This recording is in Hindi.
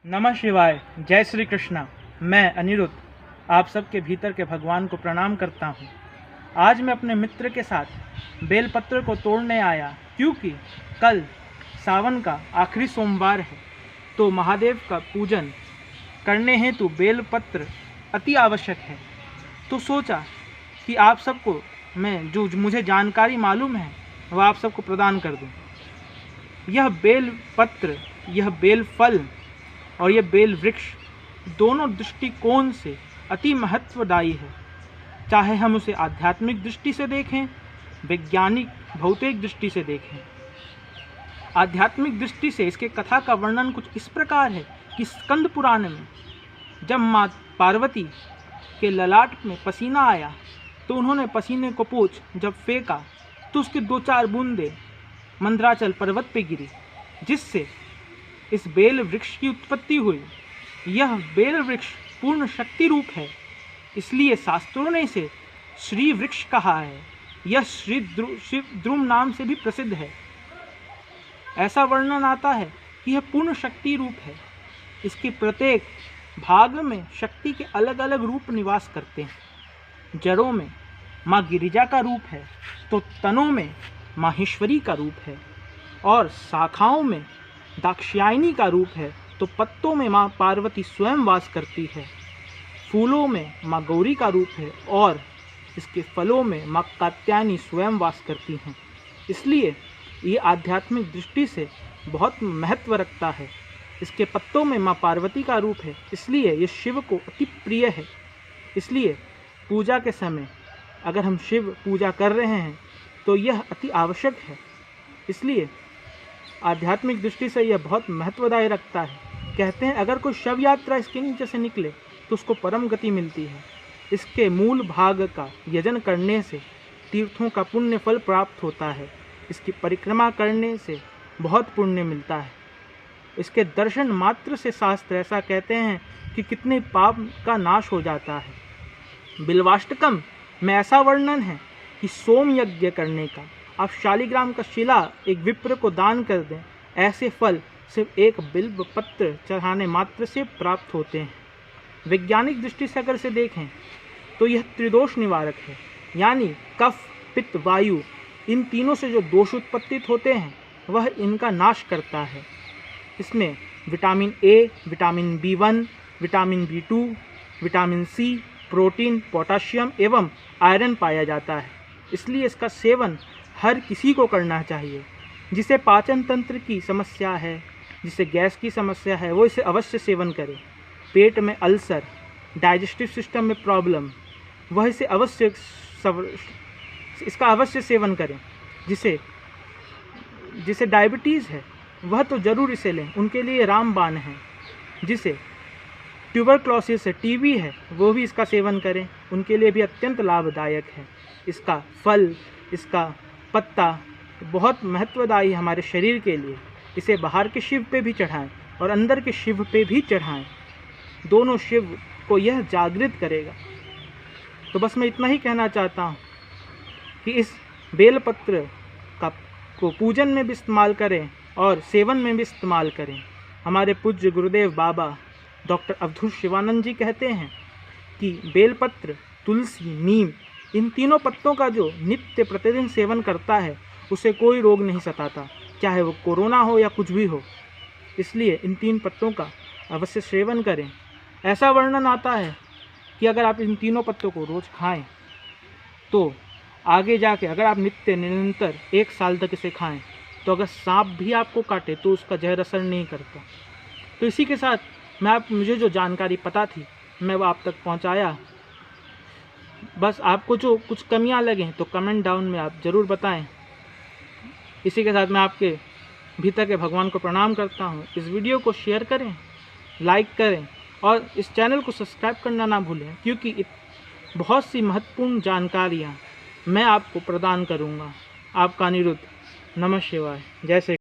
नमः शिवाय। जय श्री कृष्णा। मैं अनिरुद्ध आप सबके भीतर के भगवान को प्रणाम करता हूँ। आज मैं अपने मित्र के साथ बेलपत्र को तोड़ने आया क्योंकि कल सावन का आखिरी सोमवार है, तो महादेव का पूजन करने हेतु बेलपत्र अति आवश्यक है। तो सोचा कि आप सबको मैं जो मुझे जानकारी मालूम है वह आप सबको प्रदान कर दूं। यह बेलपत्र, यह बेल फल और यह बेल वृक्ष दोनों दृष्टिकोण से अति महत्वदायी है। चाहे हम उसे आध्यात्मिक दृष्टि से देखें, वैज्ञानिक भौतिक दृष्टि से देखें। आध्यात्मिक दृष्टि से इसके कथा का वर्णन कुछ इस प्रकार है कि स्कंद पुराण में जब माँ पार्वती के ललाट में पसीना आया तो उन्होंने पसीने को पोंछ जब फेंका तो उसके 2-4 बूंदें मंदराचल पर्वत पे गिरी, जिससे इस बेल वृक्ष की उत्पत्ति हुई। यह बेल वृक्ष पूर्ण शक्ति रूप है, इसलिए शास्त्रों ने इसे श्री वृक्ष कहा है। यह शिव द्रुम नाम से भी प्रसिद्ध है। ऐसा वर्णन आता है कि यह पूर्ण शक्ति रूप है। इसके प्रत्येक भाग में शक्ति के अलग अलग रूप निवास करते हैं। जड़ों में माँ गिरिजा का रूप है, तो तनों में माहेश्वरी का रूप है, और शाखाओं में दाक्षायणी का रूप है, तो पत्तों में माँ पार्वती स्वयं वास करती है। फूलों में माँ गौरी का रूप है और इसके फलों में माँ कात्यायनी स्वयं वास करती हैं। इसलिए ये आध्यात्मिक दृष्टि से बहुत महत्व रखता है। इसके पत्तों में माँ पार्वती का रूप है, इसलिए ये शिव को अति प्रिय है। इसलिए पूजा के समय अगर हम शिव पूजा कर रहे हैं तो यह अति आवश्यक है। इसलिए आध्यात्मिक दृष्टि से यह बहुत महत्वदायी रखता है। कहते हैं अगर कोई शव यात्रा इसके नीचे से निकले तो उसको परम गति मिलती है। इसके मूल भाग का यजन करने से तीर्थों का पुण्य फल प्राप्त होता है। इसकी परिक्रमा करने से बहुत पुण्य मिलता है। इसके दर्शन मात्र से शास्त्र ऐसा कहते हैं कि कितने पाप का नाश हो जाता है। बिल्वाष्टकम में ऐसा वर्णन है कि सोम यज्ञ करने का, आप शालिग्राम का शिला एक विप्र को दान कर दें, ऐसे फल सिर्फ एक बिल्व पत्र चढ़ाने मात्र से प्राप्त होते हैं। वैज्ञानिक दृष्टि से अगर इसे देखें तो यह त्रिदोष निवारक है, यानी कफ, पित्त, वायु, इन तीनों से जो दोष उत्पत्तित होते हैं वह इनका नाश करता है। इसमें vitamin A, vitamin B1, vitamin B2, vitamin C, protein, potassium एवं आयरन पाया जाता है। इसलिए इसका सेवन हर किसी को करना चाहिए। जिसे पाचन तंत्र की समस्या है, जिसे गैस की समस्या है, वो इसे अवश्य सेवन करे। पेट में अल्सर, डाइजेस्टिव सिस्टम में प्रॉब्लम, वह इसे अवश्य इसका अवश्य सेवन करें। जिसे डायबिटीज़ है वह तो ज़रूर इसे लें, उनके लिए रामबाण है। जिसे ट्यूबरक्लोसिस है, टीबी है, वो भी इसका सेवन करें, उनके लिए भी अत्यंत लाभदायक है। इसका फल, इसका पत्ता बहुत महत्वदायी हमारे शरीर के लिए। इसे बाहर के शिव पे भी चढ़ाएं और अंदर के शिव पे भी चढ़ाएं, दोनों शिव को यह जागृत करेगा। तो बस मैं इतना ही कहना चाहता हूँ कि इस बेलपत्र को पूजन में भी इस्तेमाल करें और सेवन में भी इस्तेमाल करें। हमारे पूज्य गुरुदेव बाबा डॉक्टर अवधूत शिवानंद जी कहते हैं कि बेलपत्र, तुलसी, नीम, इन तीनों पत्तों का जो नित्य प्रतिदिन सेवन करता है उसे कोई रोग नहीं सताता, चाहे वो कोरोना हो या कुछ भी हो। इसलिए इन 3 पत्तों का अवश्य सेवन करें। ऐसा वर्णन आता है कि अगर आप इन तीनों पत्तों को रोज़ खाएं तो आगे जाके अगर आप नित्य निरंतर 1 साल तक इसे खाएं तो अगर सांप भी आपको काटे तो उसका जहर असर नहीं करता। तो इसी के साथ मुझे जो जानकारी पता थी मैं वो आप तक पहुंचाया। बस आपको जो कुछ कमियां लगें तो कमेंट डाउन में आप ज़रूर बताएं। इसी के साथ मैं आपके भीतर के भगवान को प्रणाम करता हूं। इस वीडियो को शेयर करें, लाइक करें और इस चैनल को सब्सक्राइब करना ना भूलें, क्योंकि बहुत सी महत्वपूर्ण जानकारियां मैं आपको प्रदान करूंगा। आपका अनिरुद्ध। नमः शिवाय। जय श्री